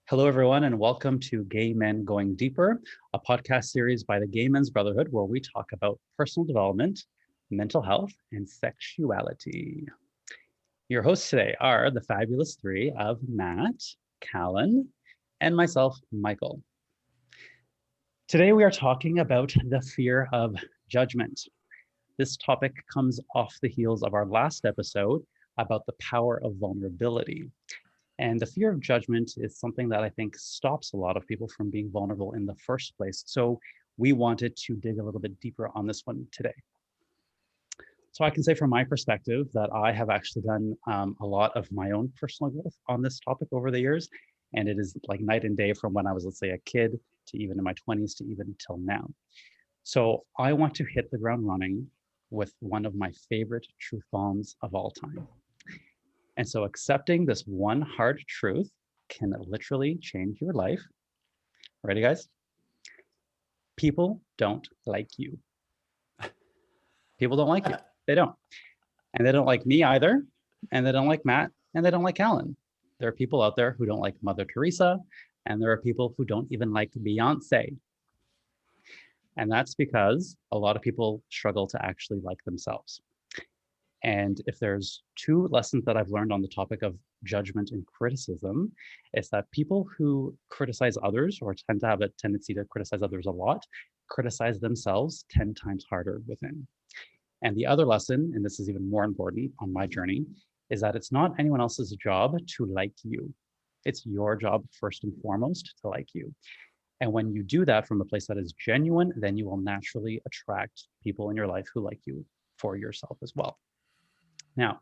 Hello, everyone, and welcome to Gay Men Going Deeper, a podcast series by the Gay Men's Brotherhood where we talk about personal development, mental health, and sexuality. Your hosts today are the fabulous three of Matt, Callan, and myself, Michael. Today, we are talking about the fear of judgment. This topic comes off the heels of our last episode about the power of vulnerability. And the fear of judgment is something that I think stops a lot of people from being vulnerable in the first place. So we wanted to dig a little bit deeper on this one today. So I can say from my perspective that I have actually done a lot of my own personal growth on this topic over the years. And it is like night and day from when I was, let's say, a kid to even in my 20s to even till now. So I want to hit the ground running with one of my favorite truth bombs of all time. And so accepting this one hard truth can literally change your life. Ready, guys? People don't like you. People don't like you. They don't. And they don't like me either. And they don't like Matt. And they don't like Alan. There are people out there who don't like Mother Teresa. And there are people who don't even like Beyonce. And that's because a lot of people struggle to actually like themselves. And if there's two lessons that I've learned on the topic of judgment and criticism, it's that people who criticize others or tend to have a tendency to criticize others a lot, criticize themselves 10 times harder within. And the other lesson, and this is even more important on my journey, is that it's not anyone else's job to like you. It's your job first and foremost to like you. And when you do that from a place that is genuine, then you will naturally attract people in your life who like you for yourself as well. Now,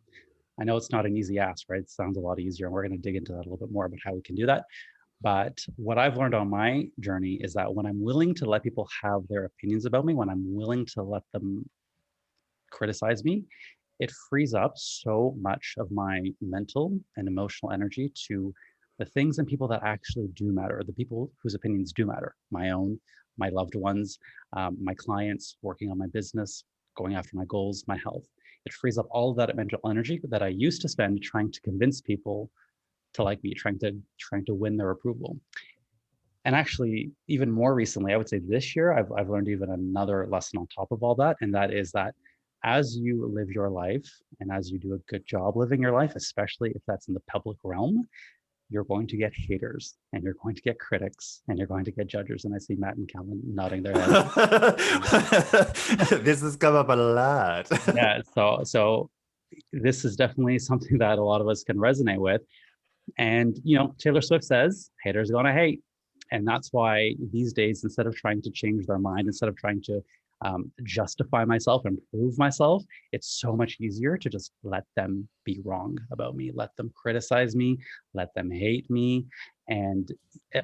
I know it's not an easy ask, right? It sounds a lot easier, and we're going to dig into that a little bit more about how we can do that. But what I've learned on my journey is that when I'm willing to let people have their opinions about me, when I'm willing to let them criticize me, it frees up so much of my mental and emotional energy to the things and people that actually do matter, the people whose opinions do matter, my own, my loved ones, my clients, working on my business, going after my goals, my health. It frees up all of that mental energy that I used to spend trying to convince people to like me, trying to win their approval. And actually, even more recently, I would say this year, I've learned even another lesson on top of all that, and that is that as you live your life and as you do a good job living your life, especially if that's in the public realm, you're going to get haters and you're going to get critics and you're going to get judges. And I see Matt and Calvin nodding their heads. This has come up a lot. Yeah, so this is definitely something that a lot of us can resonate with. And, Taylor Swift says, haters gonna hate. And that's why these days, instead of trying to change their mind, instead of trying to justify myself and prove myself, it's so much easier to just let them be wrong about me, let them criticize me, let them hate me. And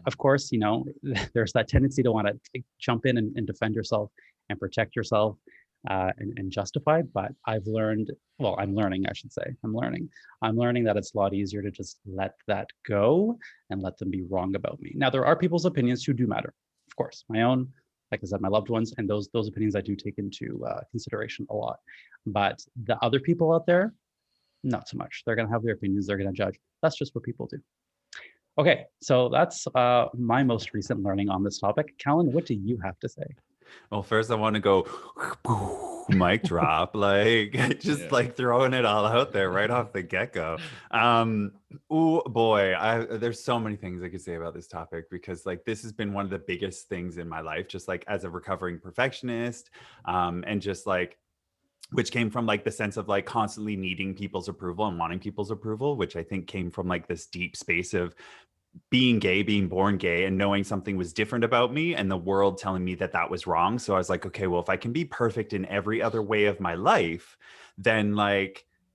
of course, there's that tendency to want to jump in and defend yourself and protect yourself and justify. But I'm learning that it's a lot easier to just let that go and let them be wrong about me. Now, there are people's opinions who do matter, of course, my own, like I said, my loved ones, and those opinions I do take into consideration a lot. But the other people out there, not so much. They're going to have their opinions. They're going to judge. That's just what people do. Okay, so that's my most recent learning on this topic. Callan, what do you have to say? Well, first I want to go mic drop, like throwing it all out there right off the get-go. Oh boy, there's so many things I could say about this topic because this has been one of the biggest things in my life, just as a recovering perfectionist, and just which came from the sense of constantly needing people's approval and wanting people's approval, which I think came from this deep space of being gay, being born gay, and knowing something was different about me and the world telling me that that was wrong. So I was like, okay, well, if I can be perfect in every other way of my life, then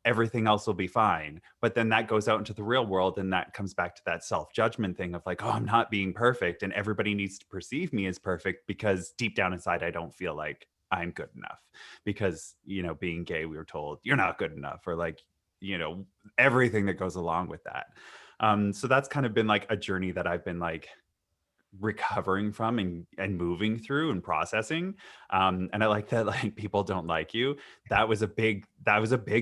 everything else will be fine. But then that goes out into the real world. And that comes back to that self-judgment thing of oh, I'm not being perfect. And everybody needs to perceive me as perfect because deep down inside, I don't feel like I'm good enough because, being gay, we were told you're not good enough or everything that goes along with that. So that's kind of been a journey that I've been recovering from and moving through and processing. And I like that people don't like you. That was a big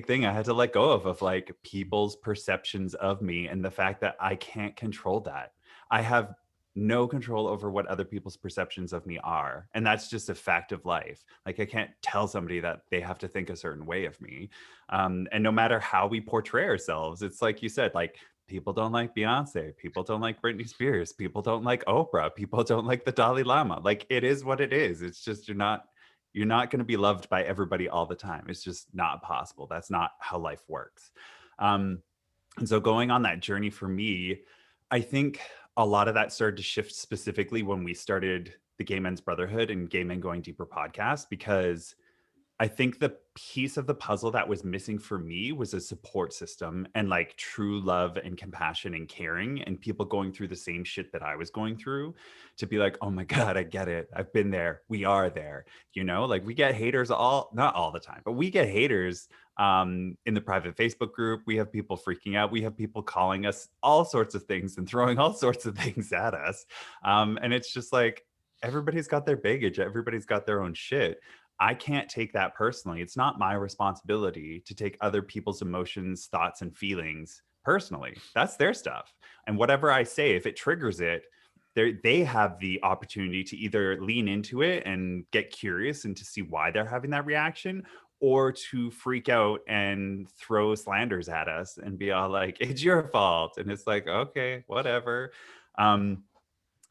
thing I had to let go of people's perceptions of me and the fact that I can't control that. I have no control over what other people's perceptions of me are. And that's just a fact of life. Like, I can't tell somebody that they have to think a certain way of me. And no matter how we portray ourselves, it's like you said, like, people don't like Beyonce, people don't like Britney Spears, people don't like Oprah, people don't like the Dalai Lama. Like, it is what it is. It's just, you're not going to be loved by everybody all the time. It's just not possible. That's not how life works. And so going on that journey for me, I think a lot of that started to shift specifically when we started the Gay Men's Brotherhood and Gay Men Going Deeper podcast, because I think the piece of the puzzle that was missing for me was a support system and like true love and compassion and caring, and people going through the same shit that I was going through, to be like, oh my God, I get it. I've been there. We are there. Like, we get haters not all the time, but we get haters in the private Facebook group. We have people freaking out. We have people calling us all sorts of things and throwing all sorts of things at us. And it's just like, everybody's got their baggage. Everybody's got their own shit. I can't take that personally. It's not my responsibility to take other people's emotions, thoughts, and feelings personally. That's their stuff. And whatever I say, if it triggers it, they have the opportunity to either lean into it and get curious and to see why they're having that reaction, or to freak out and throw slanders at us and be all like, it's your fault. And it's like, okay, whatever.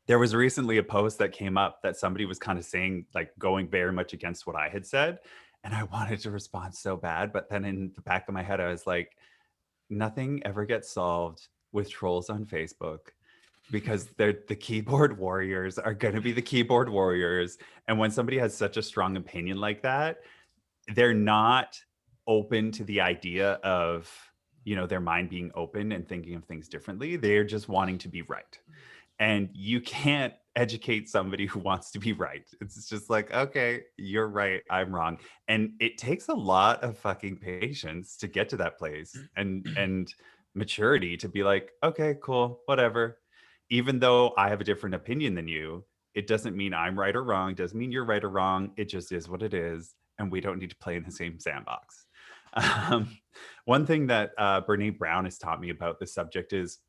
There was recently a post that came up that somebody was kind of saying, like, going very much against what I had said. And I wanted to respond so bad. But then in the back of my head, I was like, nothing ever gets solved with trolls on Facebook, because they're the keyboard warriors are going to be the keyboard warriors. And when somebody has such a strong opinion like that, they're not open to the idea of, their mind being open and thinking of things differently. They're just wanting to be right. And you can't educate somebody who wants to be right. It's just like, okay, you're right, I'm wrong. And it takes a lot of fucking patience to get to that place, and maturity to be like, okay, cool, whatever. Even though I have a different opinion than you, it doesn't mean I'm right or wrong. It doesn't mean you're right or wrong. It just is what it is. And we don't need to play in the same sandbox. One thing that Brene Brown has taught me about this subject is,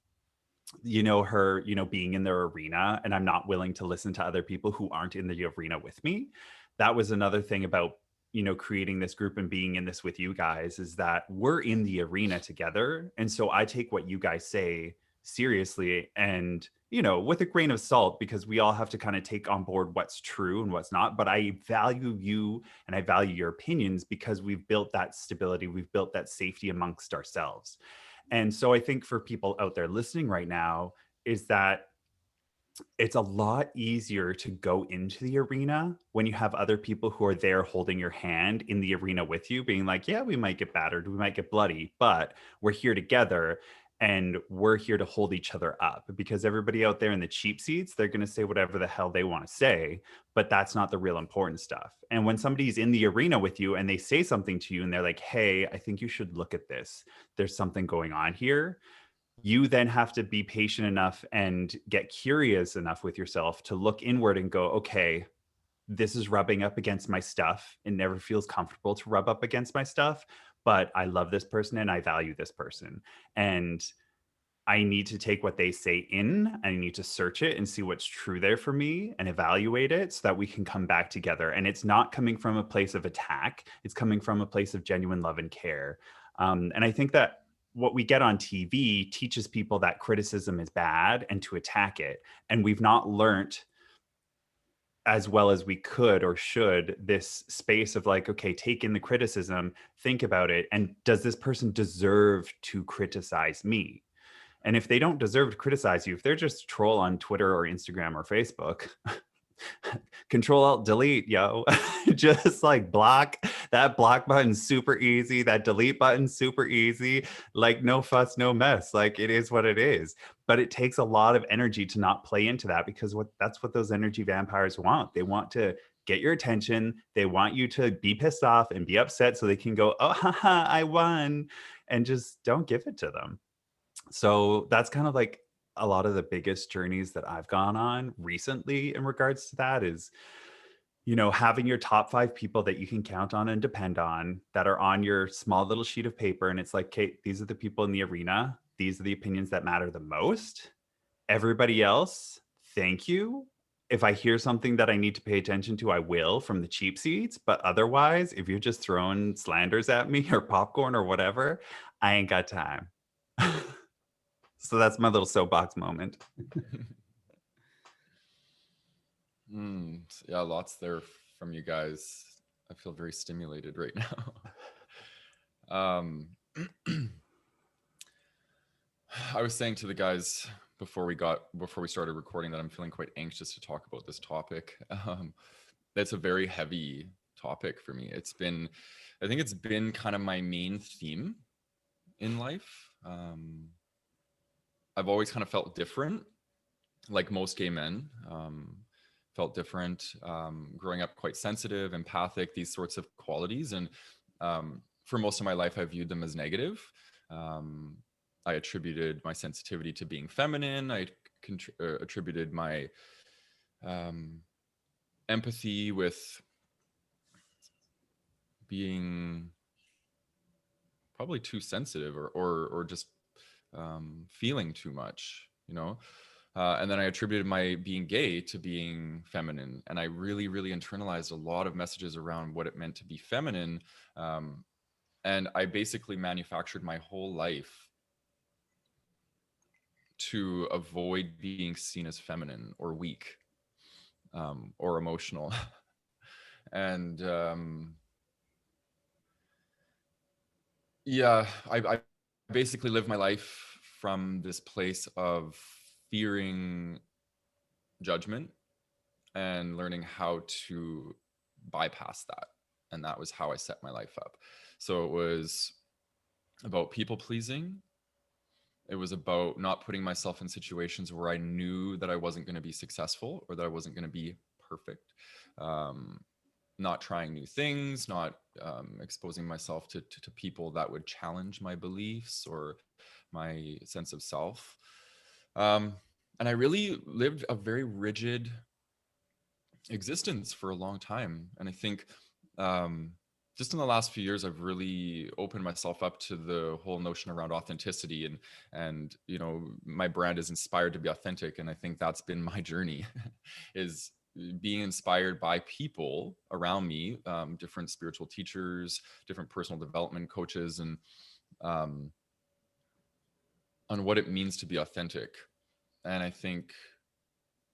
her, being in their arena, and I'm not willing to listen to other people who aren't in the arena with me. That was another thing about, creating this group and being in this with you guys, is that we're in the arena together. And so I take what you guys say seriously and, with a grain of salt, because we all have to kind of take on board what's true and what's not. But I value you and I value your opinions, because we've built that stability. We've built that safety amongst ourselves. And so I think for people out there listening right now, is that it's a lot easier to go into the arena when you have other people who are there holding your hand in the arena with you, being like, yeah, we might get battered, we might get bloody, but we're here together and we're here to hold each other up. Because everybody out there in the cheap seats, they're going to say whatever the hell they want to say, but that's not the real important stuff. And when somebody's in the arena with you and they say something to you and they're like, hey, I think you should look at this, there's something going on here, you then have to be patient enough and get curious enough with yourself to look inward and go, okay, this is rubbing up against my stuff. It never feels comfortable to rub up against my stuff, but I love this person and I value this person. And I need to take what they say in, and I need to search it and see what's true there for me and evaluate it, so that we can come back together. And it's not coming from a place of attack. It's coming from a place of genuine love and care. And I think that what we get on TV teaches people that criticism is bad and to attack it. And we've not learned as well as we could or should this space of like, okay, take in the criticism, think about it. And does this person deserve to criticize me? And if they don't deserve to criticize you, if they're just a troll on Twitter or Instagram or Facebook, Control Alt Delete, yo. Just like block. That block button's super easy. That delete button's super easy. Like, no fuss, no mess. Like, it is what it is. But it takes a lot of energy to not play into that, because that's what those energy vampires want. They want to get your attention. They want you to be pissed off and be upset so they can go, oh, haha, I won. And just don't give it to them. So that's kind of like a lot of the biggest journeys that I've gone on recently in regards to that is, having your top 5 people that you can count on and depend on, that are on your small little sheet of paper. And it's like, Kate, these are the people in the arena. These are the opinions that matter the most. Everybody else, thank you. If I hear something that I need to pay attention to, I will from the cheap seats. But otherwise, if you're just throwing slanders at me or popcorn or whatever, I ain't got time. So that's my little soapbox moment. Yeah, lots there from you guys. I feel very stimulated right now. I was saying to the guys before we started recording that I'm feeling quite anxious to talk about this topic. It's a very heavy topic for me. I think it's been kind of my main theme in life. I've always kind of felt different, like most gay men. Felt different, growing up quite sensitive, empathic, these sorts of qualities. And for most of my life, I viewed them as negative. I attributed my sensitivity to being feminine. I attributed my empathy with being probably too sensitive or just feeling too much, you know? And then I attributed my being gay to being feminine. And I really, really internalized a lot of messages around what it meant to be feminine. And I basically manufactured my whole life to avoid being seen as feminine or weak, or emotional. And yeah, I basically live my life from this place of fearing judgment and learning how to bypass that. And that was how I set my life up. So it was about people pleasing. It was about not putting myself in situations where I knew that I wasn't going to be successful or that I wasn't going to be perfect. Not trying new things, not exposing myself to people that would challenge my beliefs or my sense of self. And I really lived a very rigid existence for a long time. And I think just in the last few years, I've really opened myself up to the whole notion around authenticity, and you know, my brand is inspired to be authentic. And I think that's been my journey is being inspired by people around me, different spiritual teachers, different personal development coaches, and on what it means to be authentic. And I think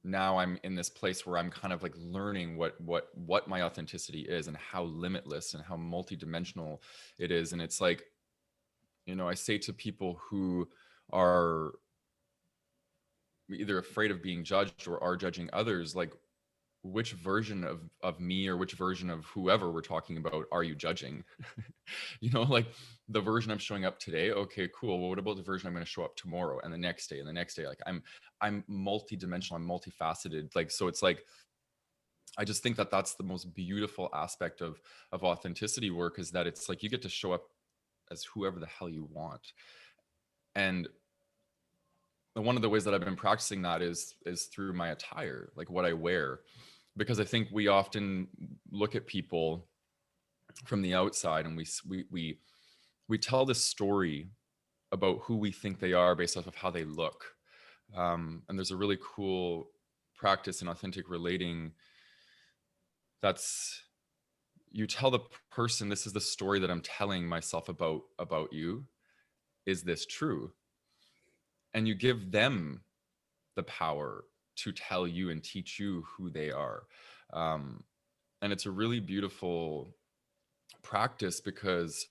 now I'm in this place where I'm kind of like learning what my authenticity is and how limitless and how multidimensional it is. And it's like, you know, I say to people who are either afraid of being judged or are judging others, like, which version of me or which version of whoever we're talking about are you judging? You know, like the version I'm showing up today, okay, cool, well, what about the version I'm going to show up tomorrow and the next day and the next day? Like I'm multi-dimensional, I'm multifaceted. Like, so it's like, I just think that that's the most beautiful aspect of authenticity work, is that it's like you get to show up as whoever the hell you want. And one of the ways that I've been practicing that is through my attire, like what I wear, because I think we often look at people from the outside and we tell this story about who we think they are based off of how they look. And there's a really cool practice in authentic relating that's, you tell the person, this is the story that I'm telling myself about you. Is this true? And you give them the power to tell you and teach you who they are. And it's a really beautiful practice because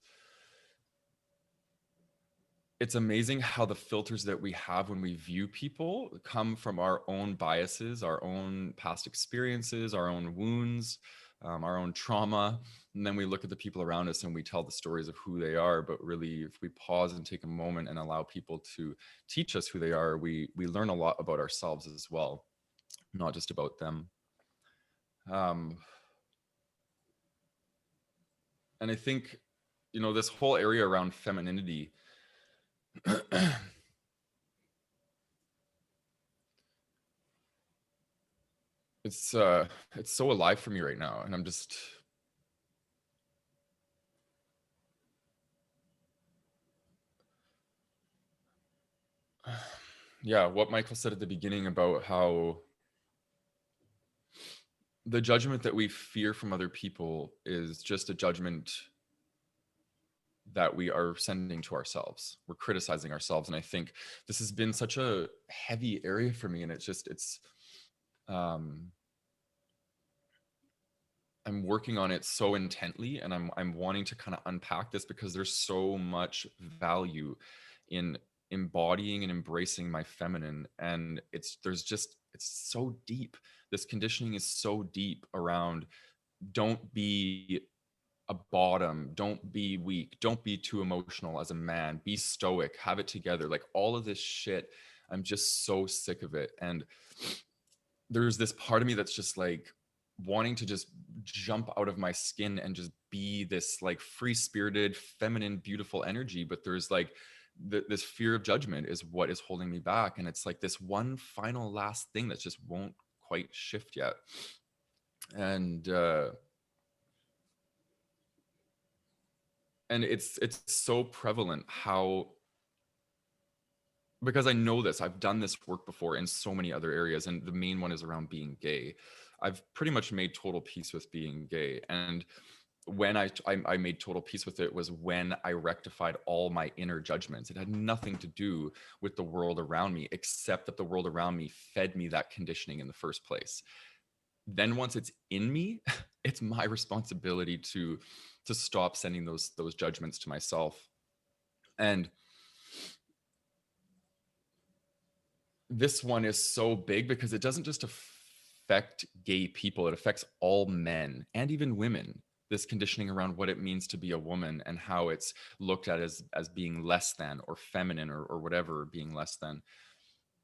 it's amazing how the filters that we have when we view people come from our own biases, our own past experiences, our own wounds, our own trauma. And then we look at the people around us and we tell the stories of who they are. But really, if we pause and take a moment and allow people to teach us who they are, we learn a lot about ourselves as well, not just about them. And I think, you know, this whole area around femininity, it's so alive for me right now, and I'm just yeah, what Michael said at the beginning about how the judgment that we fear from other people is just a judgment that we are sending to ourselves. We're criticizing ourselves. And I think this has been such a heavy area for me. And um, I'm working on it so intently, and I'm wanting to kind of unpack this because there's so much value in embodying and embracing my feminine. And it's so deep. This conditioning is so deep around don't be a bottom, don't be weak, don't be too emotional as a man, be stoic, have it together. Like all of this shit, I'm just so sick of it. And there's this part of me that's just like wanting to just jump out of my skin and just be this like free spirited, feminine, beautiful energy. But there's like this fear of judgment is what is holding me back. And it's like this one final last thing that just won't quite shift yet. And it's so prevalent how, because I know this, I've done this work before in so many other areas, and the main one is around being gay. I've pretty much made total peace with being gay. And when I made total peace with it was when I rectified all my inner judgments. It had nothing to do with the world around me, except that the world around me fed me that conditioning in the first place. Then once it's in me, it's my responsibility to stop sending those judgments to myself. And this one is so big because it doesn't just affect gay people, it affects all men and even women. This conditioning around what it means to be a woman and how it's looked at as being less than, or feminine, or whatever, being less than.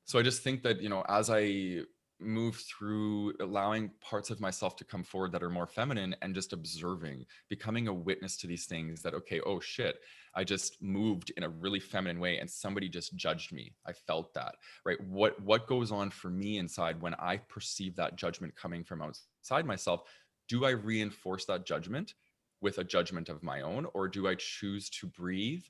So I just think that, as I move through allowing parts of myself to come forward that are more feminine, and just observing, becoming a witness to these things, that, okay, oh shit, I just moved in a really feminine way and somebody just judged me. I felt that, right? What goes on for me inside when I perceive that judgment coming from outside myself? Do I reinforce that judgment with a judgment of my own, or do I choose to breathe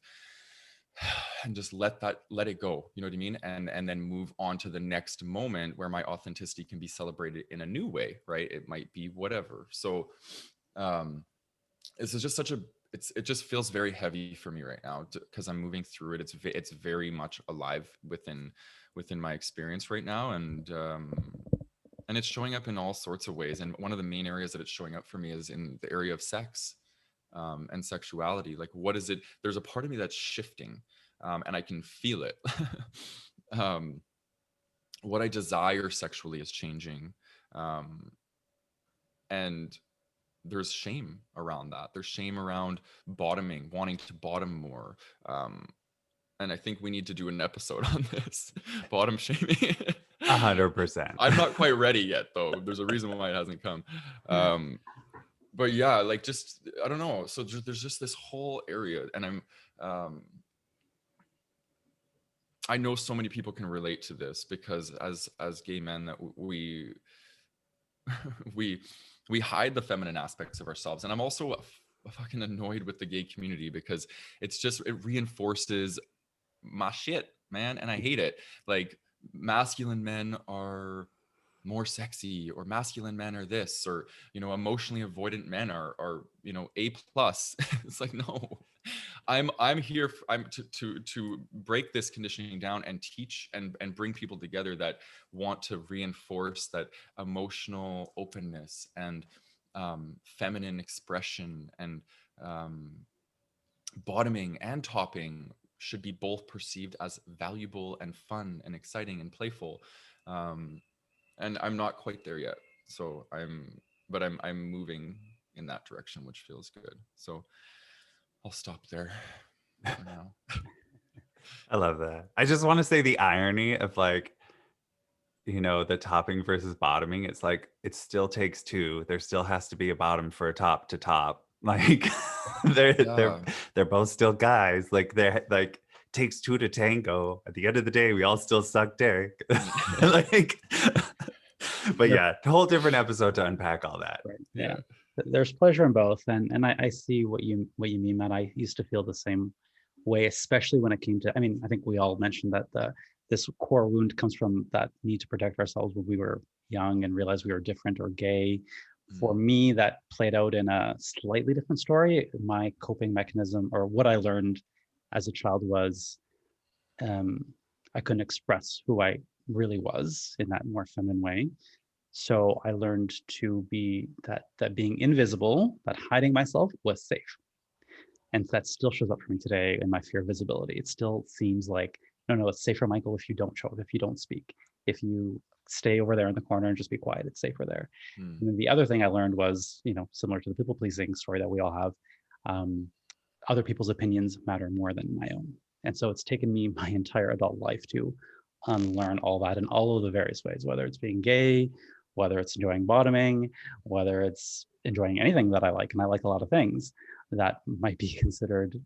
and just let it go? You know what I mean? And then move on to the next moment where my authenticity can be celebrated in a new way, right? It might be whatever. So this is just it just feels very heavy for me right now because I'm moving through it. It's very much alive within my experience right now. And it's showing up in all sorts of ways. And one of the main areas that it's showing up for me is in the area of sex. And sexuality. Like, what is it? There's a part of me that's shifting, and I can feel it. What I desire sexually is changing, and there's shame around that. There's shame around bottoming, wanting to bottom more. And I think we need to do an episode on this, bottom shaming. 100%. I'm not quite ready yet, though. There's a reason why it hasn't come. But yeah, like, just, I don't know. So there's just this whole area, and I know so many people can relate to this, because as gay men, that we we hide the feminine aspects of ourselves. And I'm also fucking annoyed with the gay community, because it reinforces my shit, man, and I hate it. Like, masculine men are more sexy, or masculine men are this, or emotionally avoidant men are A plus. It's like, no, I'm here to break this conditioning down and teach and bring people together that want to reinforce that emotional openness and feminine expression, and bottoming and topping should be both perceived as valuable and fun and exciting and playful. And I'm not quite there yet. So I'm moving in that direction, which feels good. So I'll stop there for now. I love that. I just want to say the irony of, like, the topping versus bottoming. It's like, it still takes two. There still has to be a bottom for a top to top. Like, they're both still guys. Like, they're like, takes two to tango. At the end of the day, we all still suck dick. Like, but yeah, a whole different episode to unpack all that. Right. Yeah. There's pleasure in both. And I see what you mean, Matt. I used to feel the same way, especially when it came to, I mean, I think we all mentioned that this core wound comes from that need to protect ourselves when we were young and realized we were different or gay. For me, that played out in a slightly different story. My coping mechanism, or what I learned as a child, was I couldn't express who I really was in that more feminine way. So I learned to be that being invisible, that hiding myself was safe. And that still shows up for me today in my fear of visibility. It still seems like, no, it's safer, Michael, if you don't show up, if you don't speak, if you stay over there in the corner and just be quiet, it's safer there. And then the other thing I learned was, similar to the people pleasing story that we all have, other people's opinions matter more than my own. And so it's taken me my entire adult life to unlearn all that in all of the various ways, whether it's being gay, whether it's enjoying bottoming, whether it's enjoying anything that I like, and I like a lot of things that might be considered,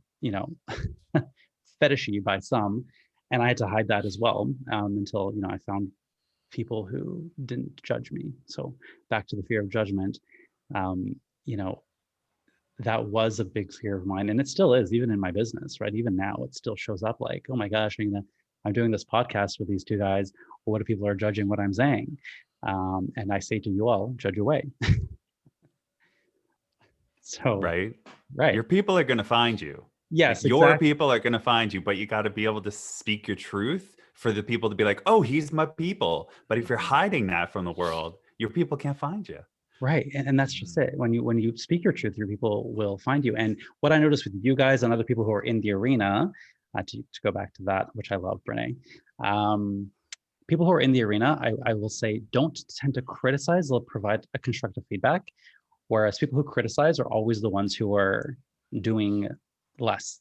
fetishy by some. And I had to hide that as well until, I found people who didn't judge me. So back to the fear of judgment, that was a big fear of mine. And it still is, even in my business, right? Even now, it still shows up like, oh my gosh, I'm doing this podcast with these two guys. Well, what if people are judging what I'm saying? And I say to you all, judge away. So, right. Your people are going to find you. Yes, your people are going to find you, but you got to be able to speak your truth for the people to be like, oh, he's my people. But if you're hiding that from the world, your people can't find you. Right. And that's just it. When you speak your truth, your people will find you. And what I noticed with you guys and other people who are in the arena, to go back to that, which I love, Brene, people who are in the arena, I will say, don't tend to criticize, they'll provide a constructive feedback. Whereas people who criticize are always the ones who are doing less.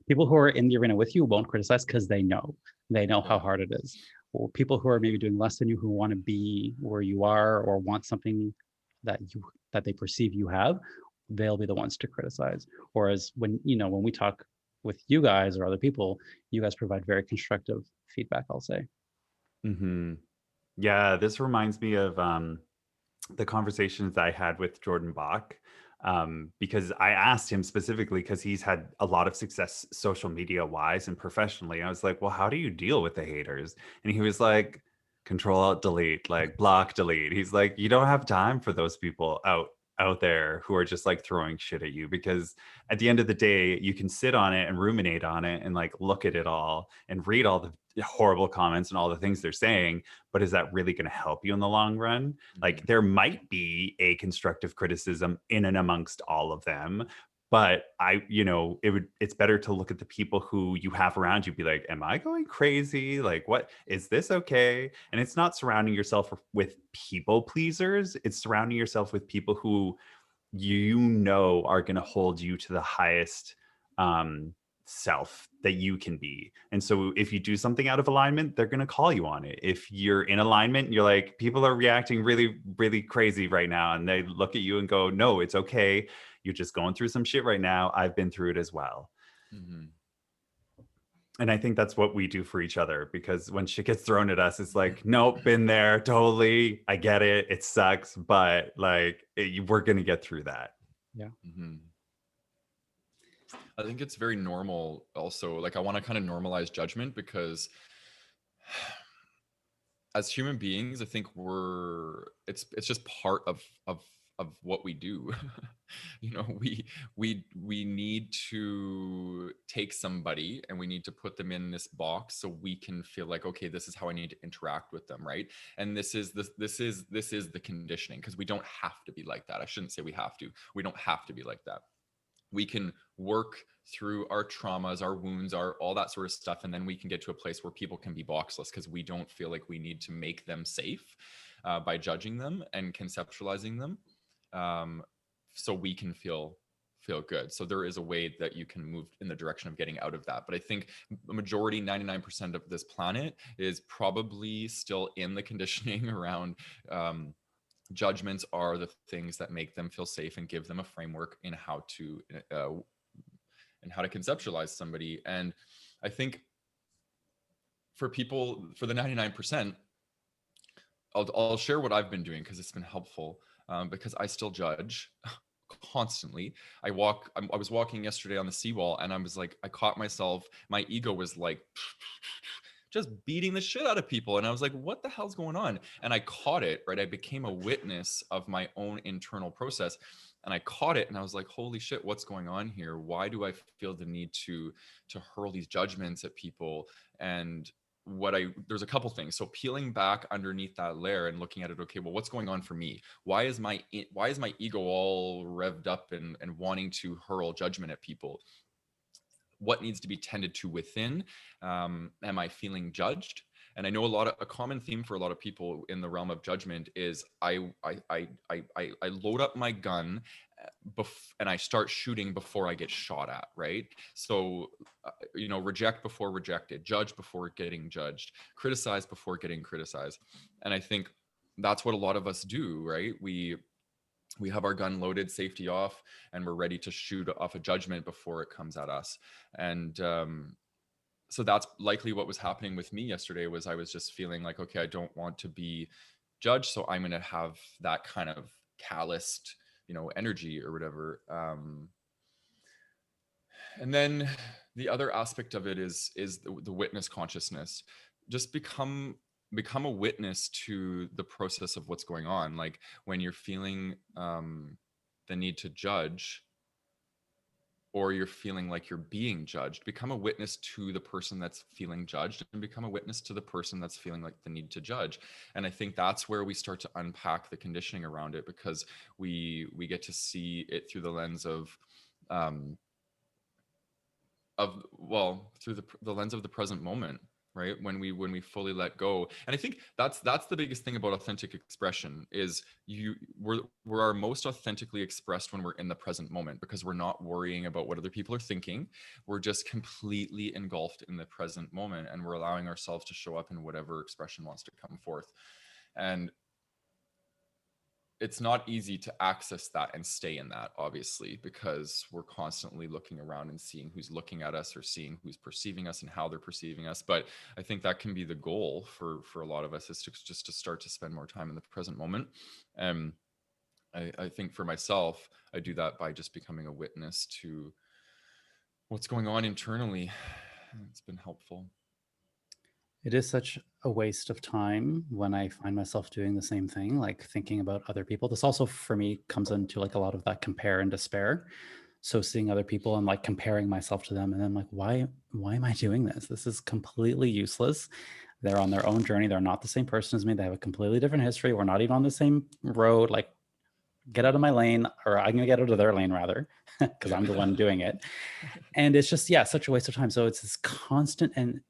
People who are in the arena with you won't criticize because they know how hard it is. Or people who are maybe doing less than you, who want to be where you are or want something that they perceive you have, they'll be the ones to criticize. Whereas when we talk with you guys or other people, you guys provide very constructive feedback, I'll say. Yeah, this reminds me of the conversations I had with Jordan Bach, because I asked him specifically, because he's had a lot of success social media wise and professionally. I was like, well, how do you deal with the haters? And he was like, Control Alt Delete, like block, delete. He's like, you don't have time for those people out there who are just like throwing shit at you, because at the end of the day, you can sit on it and ruminate on it and like look at it all and read all the horrible comments and all the things they're saying, but is that really going to help you in the long run? Like, there might be a constructive criticism in and amongst all of them, but it's better to look at the people who you have around you, be like, am I going crazy? Like, what is this? Okay. And it's not surrounding yourself with people pleasers. It's surrounding yourself with people who are going to hold you to the highest self that you can be. And so if you do something out of alignment, they're going to call you on it. If you're in alignment, you're like, people are reacting really, really crazy right now, and they look at you and go, no, it's okay. You're just going through some shit right now. I've been through it as well. And I think that's what we do for each other, because when shit gets thrown at us, it's like, nope, been there, totally. I get it. It sucks, but like, we're going to get through that. Yeah. I think it's very normal also. Like, I want to kind of normalize judgment, because as human beings, I think it's just part of what we do. We need to take somebody and we need to put them in this box so we can feel like, okay, this is how I need to interact with them, right? And this is the conditioning, because we don't have to be like that. I shouldn't say we have to. We don't have to be like that. We can work through our traumas, our wounds, all that sort of stuff. And then we can get to a place where people can be boxless, because we don't feel like we need to make them safe by judging them and conceptualizing them. So we can feel good. So there is a way that you can move in the direction of getting out of that. But I think the majority, 99% of this planet, is probably still in the conditioning around judgments are the things that make them feel safe and give them a framework in how to conceptualize somebody. And I think for the 99%, I'll share what I've been doing, because it's been helpful, because I still judge constantly. I was walking yesterday on the seawall, and I was like, I caught myself, my ego was like just beating the shit out of people. And I was like, what the hell's going on? And I caught it, right? I became a witness of my own internal process. And I caught it and I was like, holy shit, what's going on here? Why do I feel the need to hurl these judgments at people? And there's a couple things. So peeling back underneath that layer and looking at it, okay, well, what's going on for me? Why is my ego all revved up and wanting to hurl judgment at people? What needs to be tended to within? Am I feeling judged? And I know a common theme for a lot of people in the realm of judgment is I load up my gun and I start shooting before I get shot at, right? So, reject before rejected, judge before getting judged, criticize before getting criticized. And I think that's what a lot of us do, right? We have our gun loaded, safety off, and we're ready to shoot off a judgment before it comes at us. And so that's likely what was happening with me yesterday. Was I was just feeling like, okay, I don't want to be judged, so I'm going to have that kind of calloused, energy or whatever. And then the other aspect of it is the witness consciousness. Just become a witness to the process of what's going on. Like when you're feeling the need to judge, or you're feeling like you're being judged, become a witness to the person that's feeling judged, and become a witness to the person that's feeling like the need to judge. And I think that's where we start to unpack the conditioning around it, because we get to see it through the lens of through the lens of the present moment, right? When we fully let go. And I think that's the biggest thing about authentic expression is we're our most authentically expressed when we're in the present moment, because we're not worrying about what other people are thinking. We're just completely engulfed in the present moment, and we're allowing ourselves to show up in whatever expression wants to come forth. And it's not easy to access that and stay in that, obviously, because we're constantly looking around and seeing who's looking at us, or seeing who's perceiving us and how they're perceiving us. But I think that can be the goal for a lot of us, is to start to spend more time in the present moment. I think for myself, I do that by just becoming a witness to what's going on internally. It's been helpful. It is such a waste of time when I find myself doing the same thing, like thinking about other people. This also for me comes into like a lot of that compare and despair. So seeing other people and like comparing myself to them, and then like, why am I doing this? This is completely useless. They're on their own journey. They're not the same person as me. They have a completely different history. We're not even on the same road. Like, get out of my lane, or I'm gonna get out of their lane rather, because I'm the one doing it. And it's just, such a waste of time. So it's this constant, and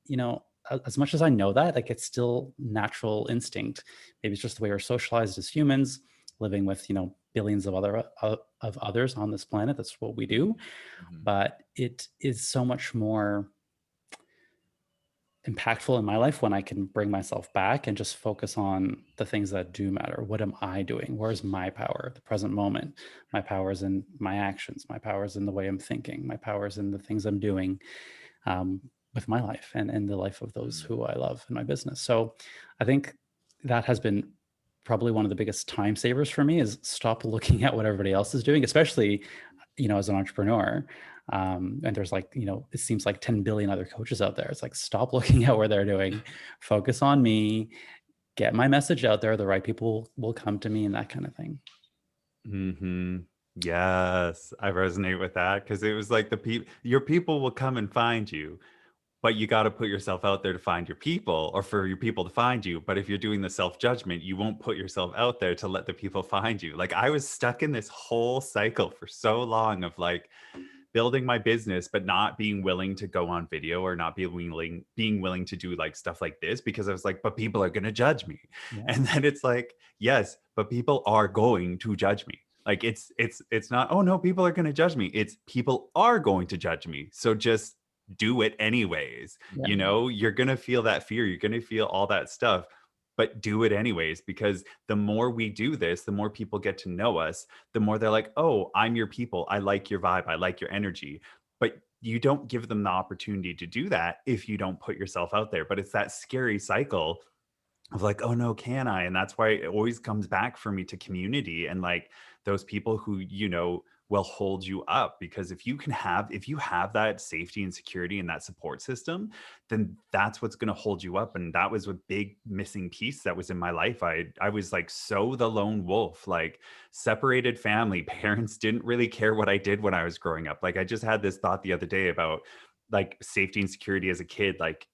as much as I know that, like, it's still natural instinct. Maybe it's just the way we're socialized as humans, living with billions of others on this planet. That's what we do. Mm-hmm. But it is so much more impactful in my life when I can bring myself back and just focus on the things that do matter. What am I doing? Where's my power? The present moment. My power is in my actions. My power is in the way I'm thinking. My power is in the things I'm doing with my life and the life of those who I love in my business. So I think that has been probably one of the biggest time savers for me, is stop looking at what everybody else is doing, especially, as an entrepreneur. And there's like, it seems like 10 billion other coaches out there. It's like, stop looking at what they're doing, focus on me, get my message out there. The right people will come to me, and that kind of thing. Mm-hmm. Yes, I resonate with that, because it was like your people will come and find you, but you got to put yourself out there to find your people, or for your people to find you. But if you're doing the self-judgment, you won't put yourself out there to let the people find you. Like, I was stuck in this whole cycle for so long of like building my business, but not being willing to go on video, or not being willing to do like stuff like this, because I was like, but people are going to judge me. Yeah. And then it's like, yes, but people are going to judge me. Like, it's not, oh no, people are going to judge me. It's people are going to judge me. So just do it anyways. Yeah. You're going to feel that fear. You're going to feel all that stuff, but do it anyways, because the more we do this, the more people get to know us, the more they're like, oh, I'm your people. I like your vibe. I like your energy. But you don't give them the opportunity to do that if you don't put yourself out there. But it's that scary cycle of like, oh no, can I? And that's why it always comes back for me to community, and like those people who, will hold you up. Because if you have that safety and security and that support system, then that's what's going to hold you up. And that was a big missing piece that was in my life. I was like so the lone wolf, like separated family. Parents didn't really care what I did when I was growing up. Like I just had this thought the other day about like safety and security as a kid. Like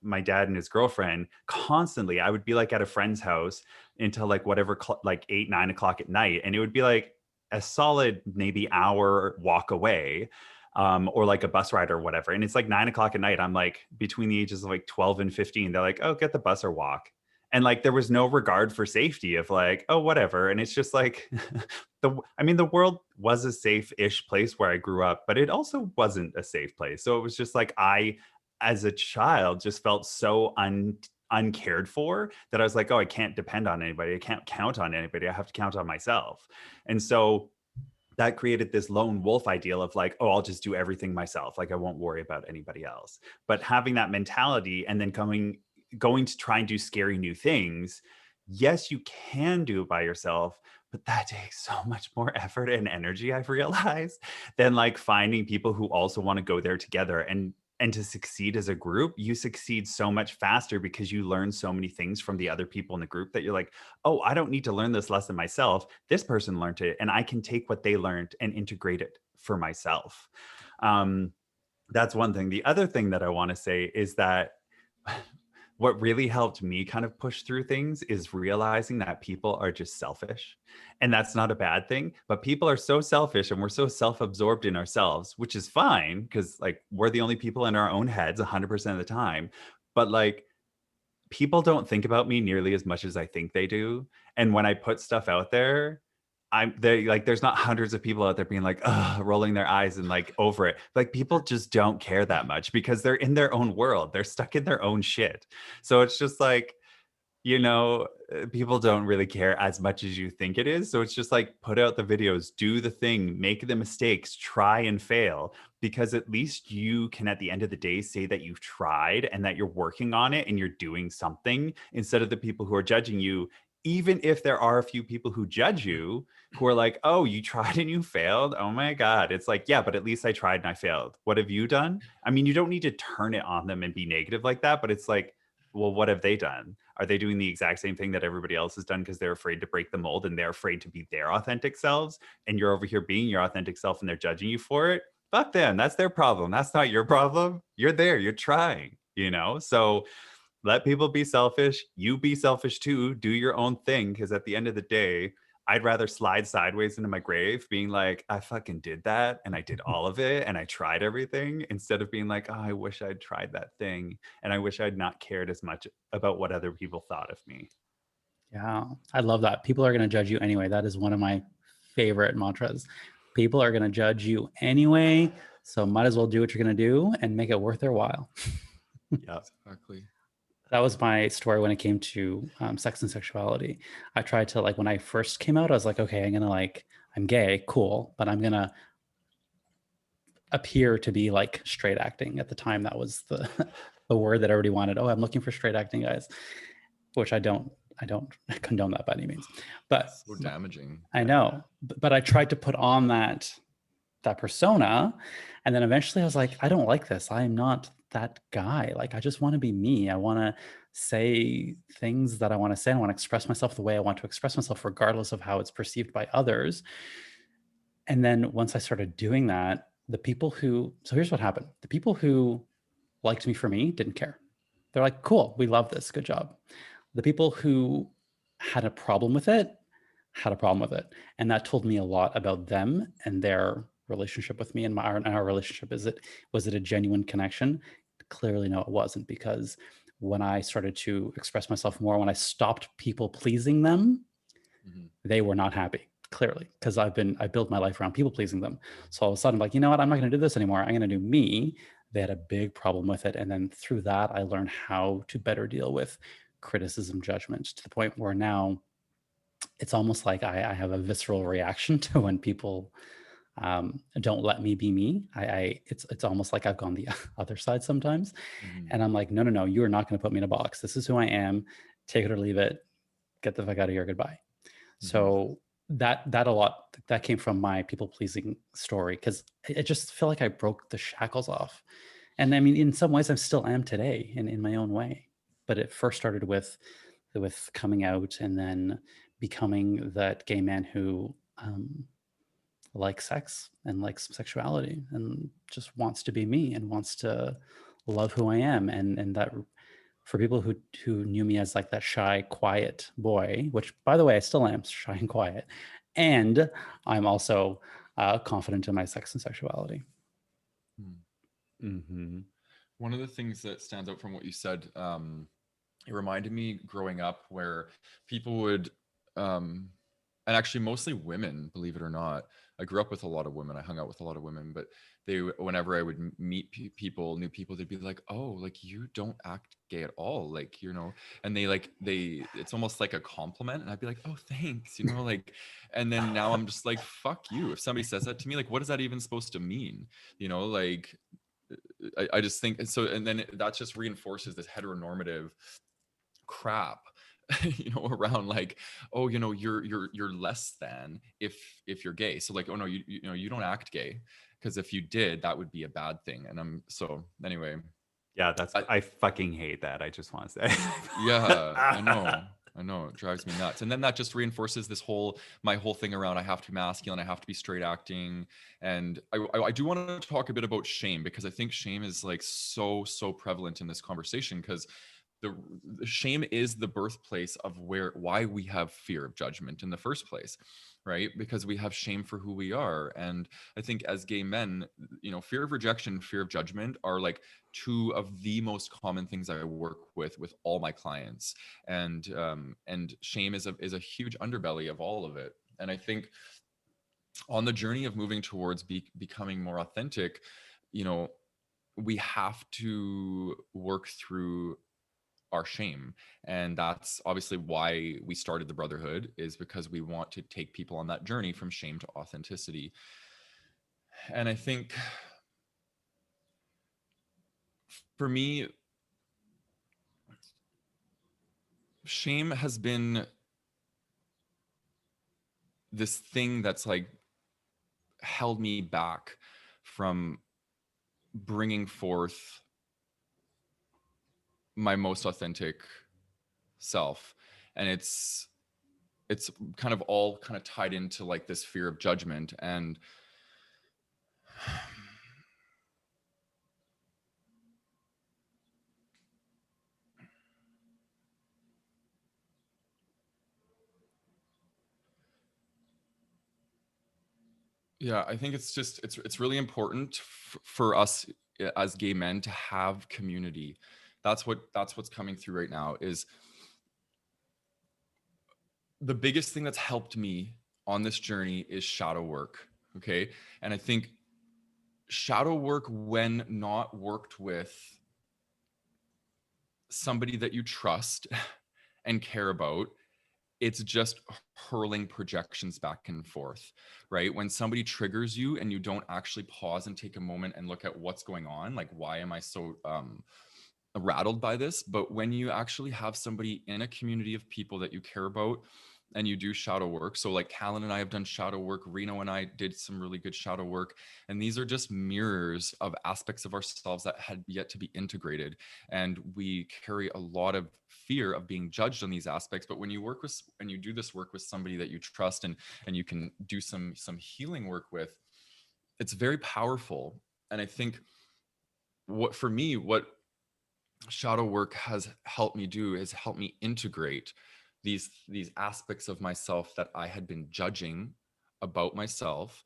my dad and his girlfriend constantly, I would be like at a friend's house until like whatever, like 8, 9 o'clock at night. And it would be like a solid maybe hour walk away, or like a bus ride or whatever. And it's like 9 o'clock at night. I'm like between the ages of like 12 and 15. They're like, oh, get the bus or walk. And like there was no regard for safety of like, oh, whatever. And it's just like the world was a safe-ish place where I grew up, but it also wasn't a safe place. So it was just like as a child, just felt so uncared for that I was like, oh, I can't depend on anybody. I can't count on anybody. I have to count on myself. And so that created this lone wolf ideal of like, oh, I'll just do everything myself. Like I won't worry about anybody else. But having that mentality and then going to try and do scary new things, yes, you can do it by yourself, but that takes so much more effort and energy, I've realized, than like finding people who also want to go there together. And to succeed as a group, you succeed so much faster because you learn so many things from the other people in the group that you're like, oh, I don't need to learn this lesson myself. This person learned it, and I can take what they learned and integrate it for myself. That's one thing. The other thing that I want to say is that what really helped me kind of push through things is realizing that people are just selfish. And that's not a bad thing, but people are so selfish and we're so self-absorbed in ourselves, which is fine because like we're the only people in our own heads 100% of the time. But like people don't think about me nearly as much as I think they do. And when I put stuff out there, there's not hundreds of people out there being like, rolling their eyes and like over it. Like people just don't care that much because they're in their own world. They're stuck in their own shit. So it's just like, people don't really care as much as you think it is. So it's just like, put out the videos, do the thing, make the mistakes, try and fail, because at least you can, at the end of the day, say that you've tried and that you're working on it and you're doing something, instead of the people who are judging you. Even if there are a few people who judge you, who are like, oh, you tried and you failed. Oh my God. It's like, yeah, but at least I tried and I failed. What have you done? I mean, you don't need to turn it on them and be negative like that, but it's like, well, what have they done? Are they doing the exact same thing that everybody else has done because they're afraid to break the mold and they're afraid to be their authentic selves? And you're over here being your authentic self and they're judging you for it? Fuck them. That's their problem. That's not your problem. You're there. You're trying, So let people be selfish. You be selfish too. Do your own thing. Because at the end of the day, I'd rather slide sideways into my grave being like, I fucking did that and I did all of it and I tried everything, instead of being like, oh, I wish I'd tried that thing and I wish I'd not cared as much about what other people thought of me. Yeah, I love that. People are going to judge you anyway. That is one of my favorite mantras. People are going to judge you anyway. So might as well do what you're going to do and make it worth their while. Yeah, Exactly. That was my story when it came to sex and sexuality. I tried to, like, when I first came out, I was like, okay, I'm gay, cool, but I'm going to appear to be like straight acting. At the time, that was the word that everybody wanted. Oh, I'm looking for straight acting guys, which I don't condone that by any means. But So damaging. I know, but I tried to put on that persona, and then eventually I was like, I don't like this. I am not that guy. Like, I just want to be me. I want to say things that I want to say. I want to express myself the way I want to express myself, regardless of how it's perceived by others. And then once I started doing that, so here's what happened. The people who liked me for me didn't care. They're like, cool, we love this, good job. The people who had a problem with it had a problem with it. And that told me a lot about them and their relationship with me and our relationship. Was it a genuine connection? Clearly, no, it wasn't, because when I started to express myself more, when I stopped people pleasing them, they were not happy, clearly, because I built my life around people pleasing them. So all of a sudden, I'm like, you know what? I'm not going to do this anymore. I'm going to do me. They had a big problem with it. And then through that, I learned how to better deal with criticism, judgment, to the point where now it's almost like I have a visceral reaction to when people don't let me be me. It's almost like I've gone the other side sometimes. And I'm like, no, you are not going to put me in a box. This is who I am. Take it or leave it. Get the fuck out of here. Goodbye. So that a lot, that came from my people pleasing story, because I just feel like I broke the shackles off. And I mean, in some ways, I still am today in my own way. But it first started with coming out, and then becoming that gay man who likes sex and likes sexuality and just wants to be me and wants to love who I am. And that, for people who knew me as like that shy, quiet boy, which by the way, I still am shy and quiet, and I'm also confident in my sex and sexuality. Mm-hmm. One of the things that stands out from what you said, it reminded me growing up where people would, and actually mostly women, believe it or not. I grew up with a lot of women. I hung out with a lot of women, but they, whenever I would meet people, new people, they'd be like, "Oh, like you don't act gay at all," like, you know, and it's almost like a compliment, and I'd be like, "Oh, thanks," you know, like, and then now I'm just like, "Fuck you!" If somebody says that to me, like, what is that even supposed to mean? You know, like, I just think so, and then that just reinforces this heteronormative crap, you know, around like, oh, you know, you're less than if you're gay. So like, oh no, you know, you don't act gay, because if you did, that would be a bad thing. And I'm so anyway. Yeah, I fucking hate that. I just want to say. Yeah, I know, it drives me nuts. And then that just reinforces my whole thing around I have to be masculine, I have to be straight acting. And I do want to talk a bit about shame, because I think shame is like so prevalent in this conversation, because the shame is the birthplace of why we have fear of judgment in the first place, right? Because we have shame for who we are. And I think as gay men, you know, fear of rejection, fear of judgment are like two of the most common things I work with all my clients. And shame is a huge underbelly of all of it. And I think on the journey of moving towards becoming more authentic, you know, we have to work through our shame. And that's obviously why we started the Brotherhood, is because we want to take people on that journey from shame to authenticity. And I think for me, shame has been this thing that's like held me back from bringing forth my most authentic self. And it's kind of all kind of tied into like this fear of judgment. And yeah, I think it's just it's really important for us as gay men to have community. That's what's coming through right now. Is the biggest thing that's helped me on this journey is shadow work. Okay, and I think shadow work, when not worked with somebody that you trust and care about, it's just hurling projections back and forth, right? When somebody triggers you and you don't actually pause and take a moment and look at what's going on, like, why am I so rattled by this? But when you actually have somebody in a community of people that you care about and you do shadow work, so like Callan and I have done shadow work, Reno and I did some really good shadow work, and these are just mirrors of aspects of ourselves that had yet to be integrated. And we carry a lot of fear of being judged on these aspects. But when you do this work with somebody that you trust, and you can do some healing work with, it's very powerful. And I think what shadow work has helped me do is help me integrate these aspects of myself that I had been judging about myself,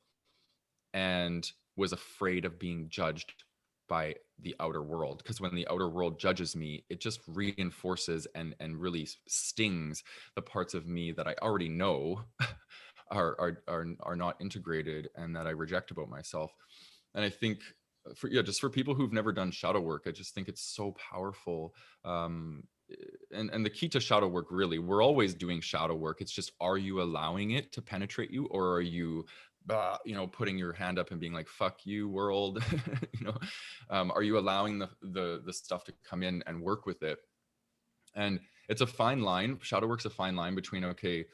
and was afraid of being judged by the outer world. Because when the outer world judges me, it just reinforces and really stings the parts of me that I already know are not integrated and that I reject about myself. And I think just for people who've never done shadow work, I just think it's so powerful. And the key to shadow work, really, we're always doing shadow work. It's just, are you allowing it to penetrate you, or are you putting your hand up and being like, fuck you world? Are you allowing the stuff to come in and work with it? And it's a fine line. Shadow work's a fine line between, okay,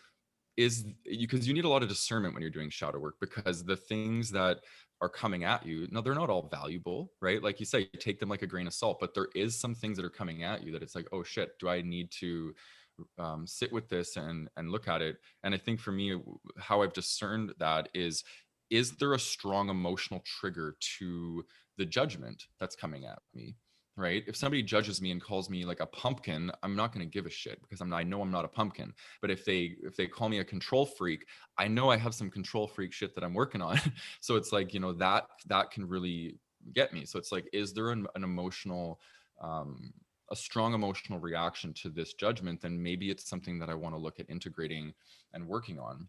is because you need a lot of discernment when you're doing shadow work, because the things that are coming at you, no, they're not all valuable, right? Like you say, take them like a grain of salt, but there is some things that are coming at you that it's like, oh shit, do I need to sit with this and look at it? And I think for me, how I've discerned that is there a strong emotional trigger to the judgment that's coming at me? Right? If somebody judges me and calls me like a pumpkin, I'm not going to give a shit, because I know I'm not a pumpkin. But if they call me a control freak, I know I have some control freak shit that I'm working on. So it's like, you know, that can really get me. So it's like, is there an emotional, a strong emotional reaction to this judgment? Then maybe it's something that I want to look at integrating and working on.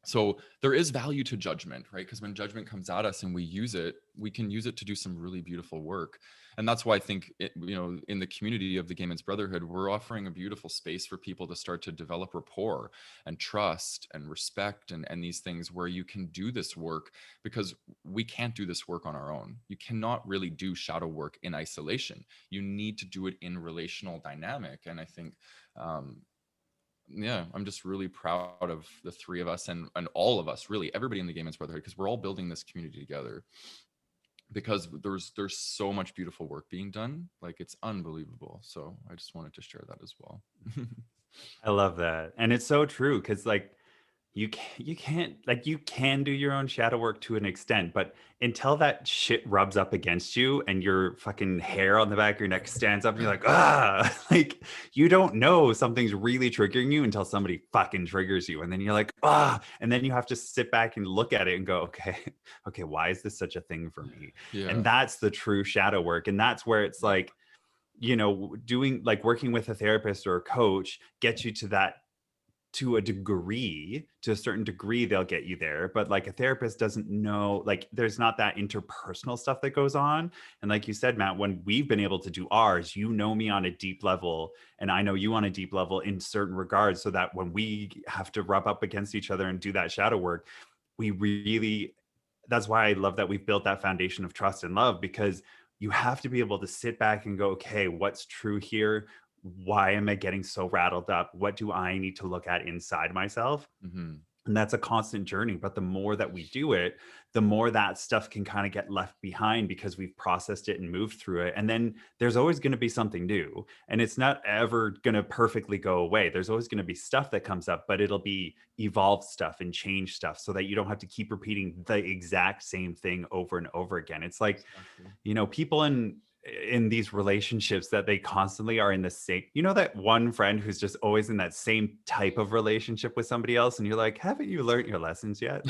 So there is value to judgment, right? Because when judgment comes at us and we use it, we can use it to do some really beautiful work. And that's why I think, you know, in the community of the Gay Men's Brotherhood, we're offering a beautiful space for people to start to develop rapport and trust and respect and these things where you can do this work, because we can't do this work on our own. You cannot really do shadow work in isolation. You need to do it in relational dynamic. And I think, yeah, I'm just really proud of the three of us and all of us, really everybody in the Gay Men's Brotherhood, because we're all building this community together, because there's so much beautiful work being done. Like, it's unbelievable. So I just wanted to share that as well. I love that. And it's so true, because like you can't like, you can do your own shadow work to an extent, but until that shit rubs up against you and your fucking hair on the back of your neck stands up and you're like, ah, like you don't know something's really triggering you until somebody fucking triggers you. And then you're like, ah, and then you have to sit back and look at it and go, okay, why is this such a thing for me? Yeah. And that's the true shadow work. And that's where it's like, you know, doing like working with a therapist or a coach gets you to that, to a degree, to a certain degree, they'll get you there. But like a therapist doesn't know, like there's not that interpersonal stuff that goes on. And like you said, Matt, when we've been able to do ours, you know me on a deep level and I know you on a deep level in certain regards, so that when we have to rub up against each other and do that shadow work, we really, that's why I love that we've built that foundation of trust and love, because you have to be able to sit back and go, okay, what's true here? Why am I getting so rattled up? What do I need to look at inside myself? Mm-hmm. And that's a constant journey. But the more that we do it, the more that stuff can kind of get left behind, because we've processed it and moved through it. And then there's always going to be something new. And it's not ever going to perfectly go away. There's always going to be stuff that comes up, but it'll be evolved stuff and change stuff, so that you don't have to keep repeating the exact same thing over and over again. It's like, you know, people in these relationships that they constantly are in the same, you know, that one friend who's just always in that same type of relationship with somebody else, and you're like, haven't you learned your lessons yet?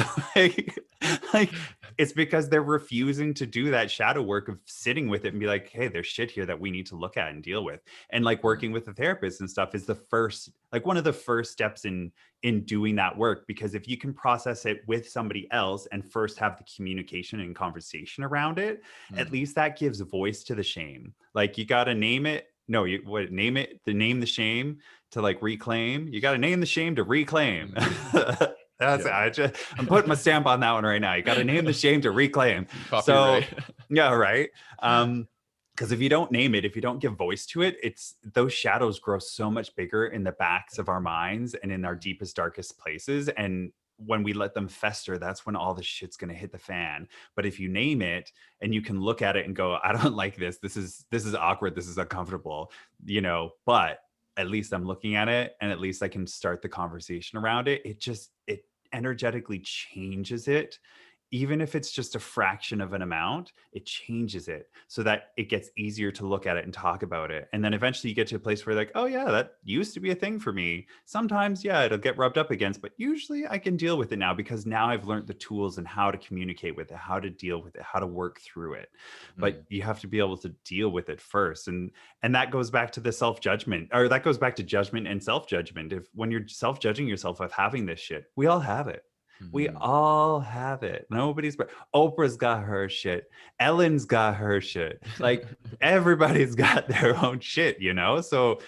like it's because they're refusing to do that shadow work of sitting with it and be like, hey, there's shit here that we need to look at and deal with. And like working with a therapist and stuff is the first, like one of the first steps in doing that work, because if you can process it with somebody else and first have the communication and conversation around it, at least that gives voice to the shame. Like you got to name it. No, you what name it, to name the shame to like reclaim. You got to name the shame to reclaim. That's it. I'm putting my stamp on that one right now. You got to name the shame to reclaim. Copyright. So yeah, right. Because if you don't name it, if you don't give voice to it, it's those shadows grow so much bigger in the backs of our minds and in our deepest, darkest places. And when we let them fester, that's when all the shit's going to hit the fan. But if you name it and you can look at it and go, I don't like this. This is awkward. This is uncomfortable, you know, but at least I'm looking at it and at least I can start the conversation around it. It energetically changes it. Even if it's just a fraction of an amount, it changes it so that it gets easier to look at it and talk about it. And then eventually you get to a place where you're like, oh yeah, that used to be a thing for me. Sometimes, yeah, it'll get rubbed up against, but usually I can deal with it now, because now I've learned the tools and how to communicate with it, how to deal with it, how to work through it. But you have to be able to deal with it first. And that goes back to the self-judgment, or that goes back to judgment and self-judgment. If when you're self-judging yourself of having this shit, we all have it. We all have it. Nobody's, Oprah's got her shit. Ellen's got her shit. Like everybody's got their own shit, you know? So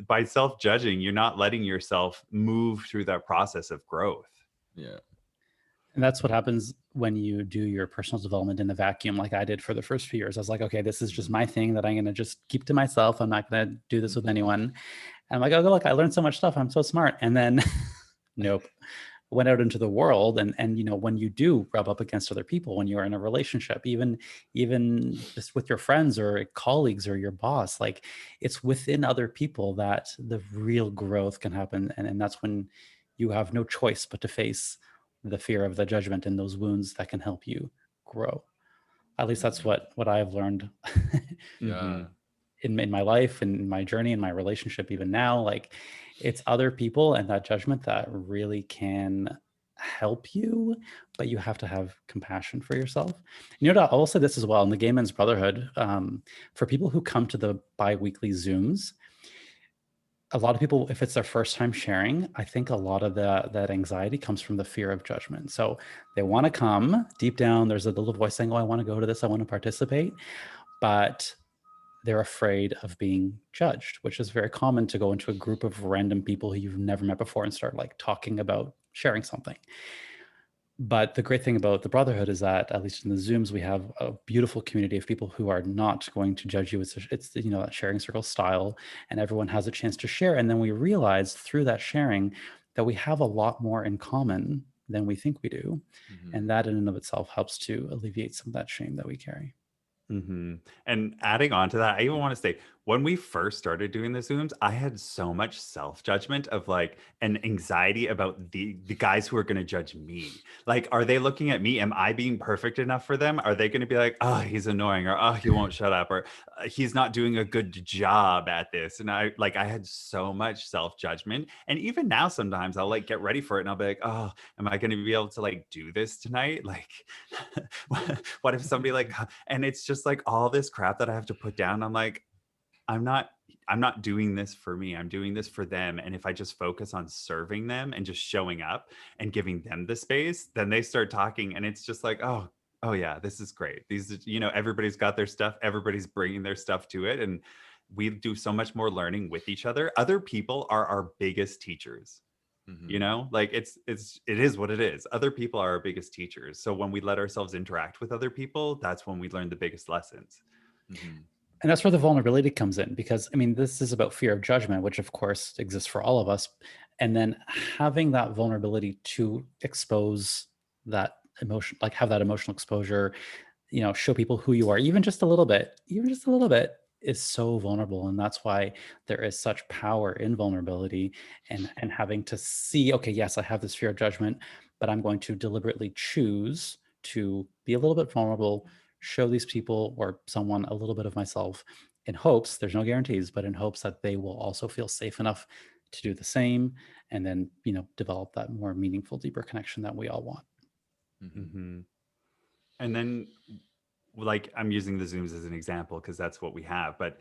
by self-judging, you're not letting yourself move through that process of growth. Yeah. And that's what happens when you do your personal development in a vacuum, like I did for the first few years. I was like, okay, this is just my thing that I'm going to just keep to myself. I'm not going to do this with anyone. And I'm like, oh, look, I learned so much stuff. I'm so smart. And then Nope. Went out into the world, and when you do rub up against other people, when you're in a relationship, even just with your friends or colleagues or your boss, like, it's within other people that the real growth can happen, and that's when you have no choice but to face the fear of the judgment and those wounds that can help you grow. At least that's Mhm. what I've learned Yeah. in my life and in my journey, in my relationship, even now. Like, it's other people and that judgment that really can help you, but you have to have compassion for yourself. I will say this as well in the Gay Men's Brotherhood. For people who come to the bi-weekly Zooms, a lot of people, if it's their first time sharing, I think a lot of that anxiety comes from the fear of judgment. So they want to come deep down. There's a little voice saying, "Oh, I want to go to this. I want to participate," but they're afraid of being judged, which is very common to go into a group of random people who you've never met before and start like talking about sharing something. But the great thing about the Brotherhood is that, at least in the Zooms, we have a beautiful community of people who are not going to judge you. It's that sharing circle style, and everyone has a chance to share. And then we realize through that sharing that we have a lot more in common than we think we do. Mhm. And that in and of itself helps to alleviate some of that shame that we carry. And adding on to that, I even want to say when we first started doing the Zooms, I had so much self-judgment of like an anxiety about the guys who are going to judge me. Like, are they looking at me? Am I being perfect enough for them? Are they going to be like, oh, he's annoying, or oh, he won't shut up, or he's not doing a good job at this? And I had so much self-judgment. And even now, sometimes I'll like get ready for it and I'll be like, oh, am I going to be able to like do this tonight? Like, what if somebody like, and it's just like all this crap that I have to put down. I'm like, I'm not I'm not doing this for me. I'm doing this for them. And if I just focus on serving them and just showing up and giving them the space, then they start talking and it's just like, oh yeah, this is great. Everybody's got their stuff, everybody's bringing their stuff to it, and we do so much more learning with each other. Other people are our biggest teachers. Mhm. Like it is what it is. Other people are our biggest teachers. So when we let ourselves interact with other people, that's when we learn the biggest lessons. Mhm. And that's where the vulnerability comes in, because I mean, this is about fear of judgment, which of course exists for all of us. And then having that vulnerability to expose that emotion, like have that emotional exposure, show people who you are, even just a little bit, is so vulnerable. And that's why there is such power in vulnerability, and having to see, okay, yes, I have this fear of judgment, but I'm going to deliberately choose to be a little bit vulnerable, show these people or someone a little bit of myself, in hopes, there's no guarantees, but in hopes that they will also feel safe enough to do the same, and then develop that more meaningful, deeper connection that we all want. Mhm. hmm And then, like, I'm using the Zooms as an example because that's what we have. But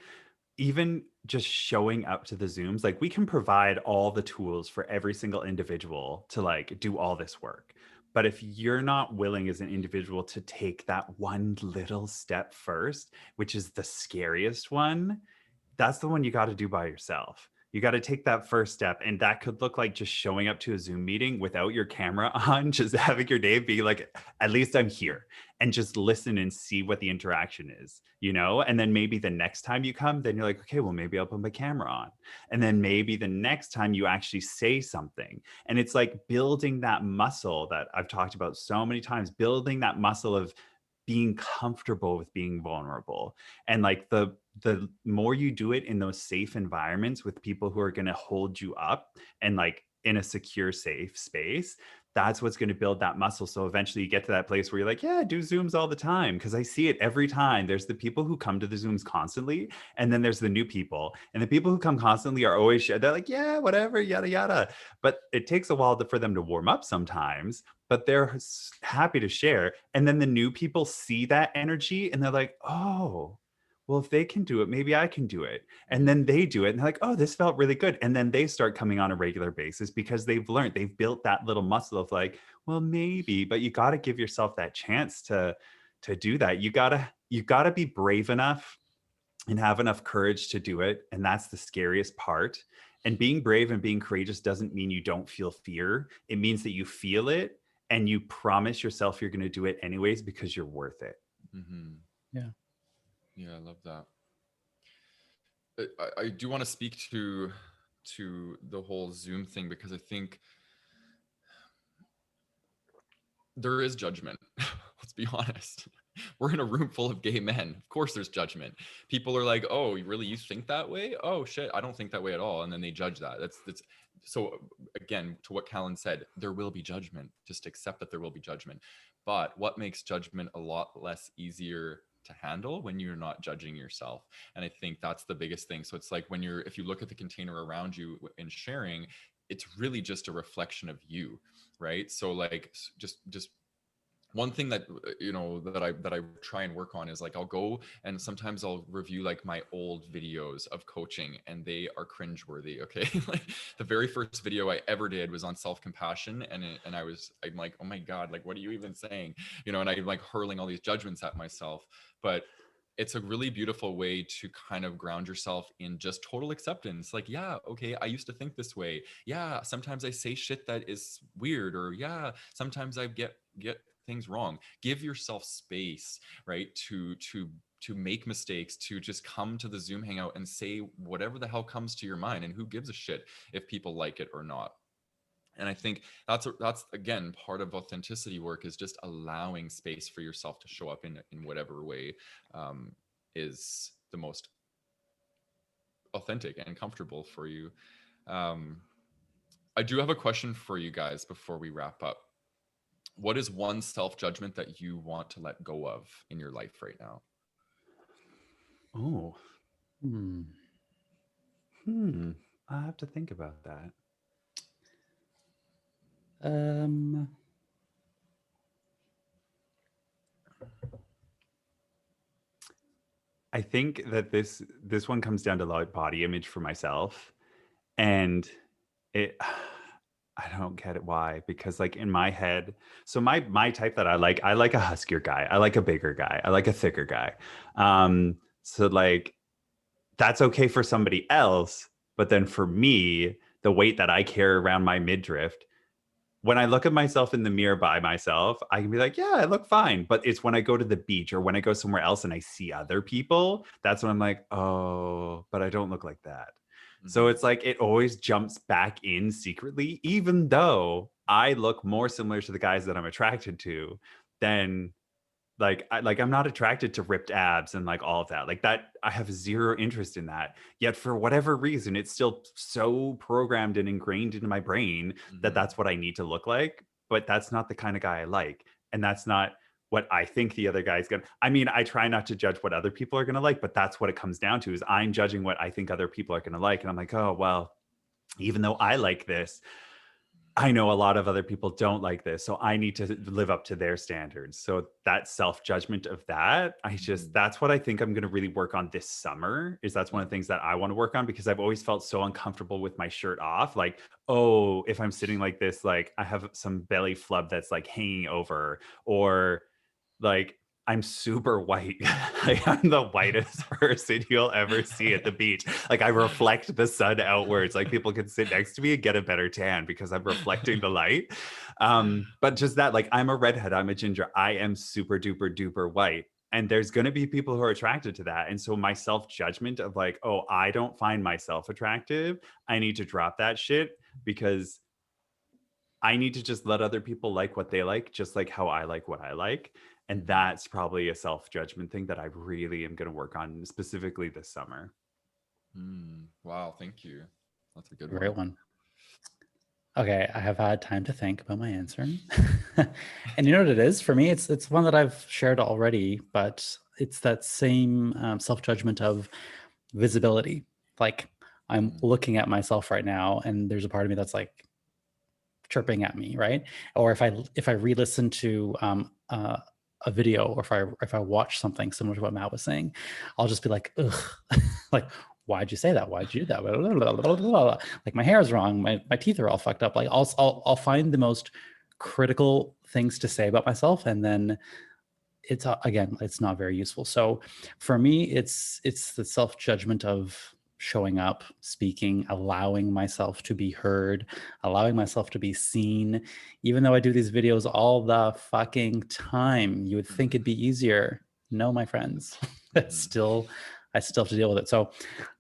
even just showing up to the Zooms, like, we can provide all the tools for every single individual to like do all this work. But if you're not willing as an individual to take that one little step first, which is the scariest one, that's the one you got to do by yourself. You got to take that first step. And that could look like just showing up to a Zoom meeting without your camera on, just having your day be like, at least I'm here, and just listen and see what the interaction is, And then maybe the next time you come, then you're like, okay, well, maybe I'll put my camera on. And then maybe the next time you actually say something. And it's like building that muscle that I've talked about so many times, building that muscle of being comfortable with being vulnerable. And like the more you do it in those safe environments with people who are going to hold you up and like in a secure, safe space, that's what's going to build that muscle. So eventually you get to that place where you're like, yeah, I do Zooms all the time, because I see it every time. There's the people who come to the Zooms constantly, and then there's the new people. And the people who come constantly are always, they're like, yeah, whatever, yada, yada. But it takes a while for them to warm up sometimes, but they're happy to share. And then the new people see that energy and they're like, oh, well, if they can do it, maybe I can do it. And then they do it and they're like, oh, this felt really good. And then they start coming on a regular basis because they've built that little muscle of like, well, maybe, but you got to give yourself that chance to do that. You gotta be brave enough and have enough courage to do it. And that's the scariest part. And being brave and being courageous doesn't mean you don't feel fear. It means that you feel it and you promise yourself you're going to do it anyways because you're worth it. Mhm. Yeah. Yeah, I love that. I do want to speak to the whole Zoom thing, because I think there is judgment. Let's be honest. We're in a room full of gay men. Of course there's judgment. People are like, oh, really, you think that way? Oh shit, I don't think that way at all. And then they judge that. That's so again, to what Callan said, there will be judgment. Just accept that there will be judgment. But what makes judgment a lot less easier to handle when you're not judging yourself? And I think that's the biggest thing. So it's like if you look at the container around you in sharing, it's really just a reflection of you, right? So like just one thing that that I try and work on is like I'll go and sometimes I'll review like my old videos of coaching and they are cringeworthy. Okay. Like the very first video I ever did was on self-compassion and I'm like, oh my God, like what are you even saying? And I'm like hurling all these judgments at myself. But it's a really beautiful way to kind of ground yourself in just total acceptance. Like, yeah, okay, I used to think this way. Yeah, sometimes I say shit that is weird, or yeah, sometimes I get things wrong. Give yourself space, right, to make mistakes, to just come to the Zoom hangout and say whatever the hell comes to your mind, and who gives a shit if people like it or not. And I think that's again part of authenticity work, is just allowing space for yourself to show up in whatever way is the most authentic and comfortable for you. I do have a question for you guys before we wrap up. What is one self-judgment that you want to let go of in your life right now? Oh, I have to think about that. I think that this one comes down to like body image for myself, and I don't get it why, because like in my head, so my type that I like a huskier guy, I like a bigger guy, I like a thicker guy. So like that's okay for somebody else, but then for me, the weight that I carry around my midriff, when I look at myself in the mirror by myself, I can be like, yeah, I look fine. But it's when I go to the beach or when I go somewhere else and I see other people, that's when I'm like, oh, but I don't look like that. So it's like it always jumps back in secretly, even though I look more similar to the guys that I'm attracted to than I'm not attracted to ripped abs and like all of that. Like that, I have zero interest in that. Yet for whatever reason, it's still so programmed and ingrained into my brain that that's what I need to look like. But that's not the kind of guy I like. And that's not what I think the other guy's gonna. I mean, I try not to judge what other people are gonna like, but that's what it comes down to, is I'm judging what I think other people are gonna like. And I'm like, oh, well, even though I like this, I know a lot of other people don't like this, so I need to live up to their standards. So that self-judgment of that, that's what I think I'm going to really work on this summer. That's one of the things that I want to work on, because I've always felt so uncomfortable with my shirt off. Like, oh, if I'm sitting like this, like I have some belly flub that's like hanging over, or like I'm super white. Like, I'm the whitest person you'll ever see at the beach. Like I reflect the sun outwards. Like people can sit next to me and get a better tan because I'm reflecting the light. But just that, like I'm a redhead, I'm a ginger, I am super duper duper white. And there's going to be people who are attracted to that. And so my self-judgment of like, oh, I don't find myself attractive, I need to drop that shit, because I need to just let other people like what they like, just like how I like what I like. And that's probably a self-judgment thing that I really am going to work on specifically this summer. Wow, thank you. That's a good one. Great one. Okay, I have had time to think about my answer. And you know what it is? For me, it's one that I've shared already, but it's that same self-judgment of visibility. Like I'm looking at myself right now and there's a part of me that's like chirping at me, right? Or if I re-listen to a video, or if I watch something similar to what Matt was saying, I'll just be like, ugh, like, why'd you say that? Why'd you do that? Blah, blah, blah, blah. Like my hair is wrong. My teeth are all fucked up. Like I'll find the most critical things to say about myself, and then it's again, it's not very useful. So for me, it's the self-judgment of showing up, speaking, allowing myself to be heard, allowing myself to be seen. Even though I do these videos all the fucking time, you would think it'd be easier. No, my friends, I still have to deal with it. So,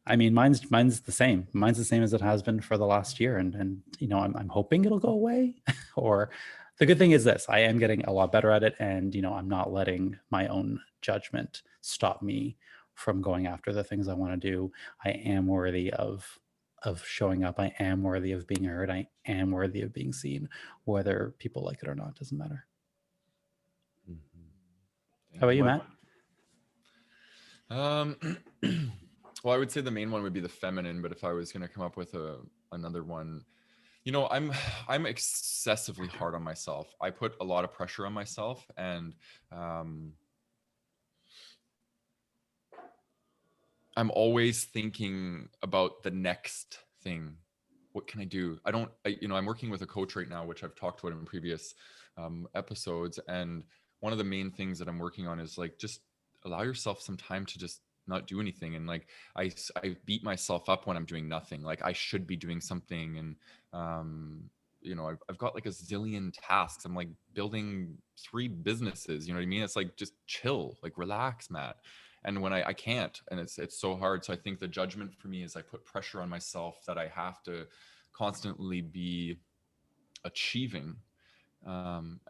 I mean, mine's the same. Mine's the same as it has been for the last year. And you know, I'm hoping it'll go away, or The good thing is this, I am getting a lot better at it, and I'm not letting my own judgment stop me from going after the things I want to do. I am worthy of showing up. I am worthy of being heard. I am worthy of being seen, whether people like it or not, doesn't matter. How about you, Matt? Well, I would say the main one would be the feminine, but if I was going to come up with another one, I'm excessively hard on myself. I put a lot of pressure on myself, and I'm always thinking about the next thing. What can I do? I'm working with a coach right now, which I've talked about in previous episodes. And one of the main things that I'm working on is like, just allow yourself some time to just not do anything. And like, I beat myself up when I'm doing nothing. Like I should be doing something. And, I've got like a zillion tasks. I'm like building 3 businesses, you know what I mean? It's like, just chill, like relax, Matt. And when I can't, and it's so hard. So I think the judgment for me is I put pressure on myself that I have to constantly be achieving. And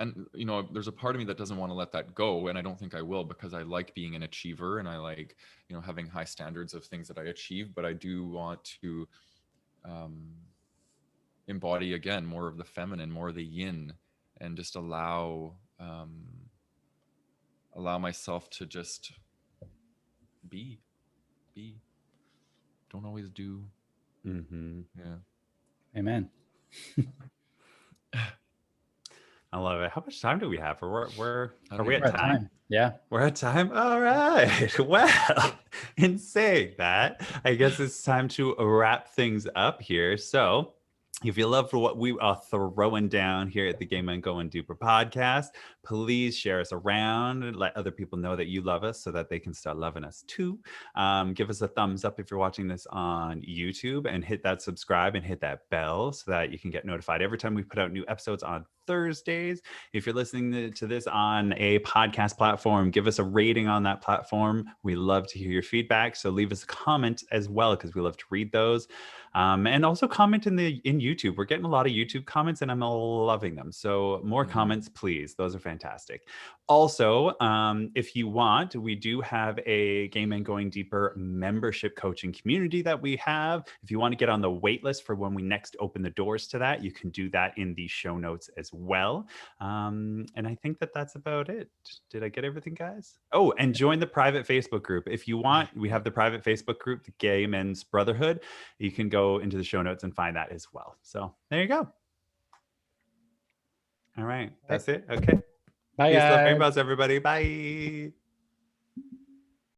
there's a part of me that doesn't want to let that go, and I don't think I will, because I like being an achiever, and I like having high standards of things that I achieve. But I do want to embody again more of the feminine, more of the yin, and just allow myself to just be. Don't always do. Yeah. Amen. I love it. How much time do we have? Are we We're at time? Yeah. We're at time. All right. Well, in saying that, I guess it's time to wrap things up here. So if you love for what we are throwing down here at the Game and Going Deeper podcast, please share us around and let other people know that you love us so that they can start loving us too. Give us a thumbs up if you're watching this on YouTube, and hit that subscribe and hit that bell so that you can get notified every time we put out new episodes on Thursdays. If you're listening to this on a podcast platform, give us a rating on that platform. We love to hear your feedback. So leave us a comment as well, because we love to read those. And also comment in YouTube. We're getting a lot of YouTube comments, and I'm loving them. So more comments, please. Those are fantastic. Also, if you want, we do have a Game and Going Deeper membership coaching community that we have. If you want to get on the wait list for when we next open the doors to that, you can do that in the show notes as well. And I think that's about it. Did I get everything, guys? Oh, and join the private Facebook group. If you want, we have the private Facebook group, the Gay Men's Brotherhood. You can go into the show notes and find that as well. So there you go. All right. That's it. Okay. Bye, Peace, love, guys. rainbows, everybody. Bye.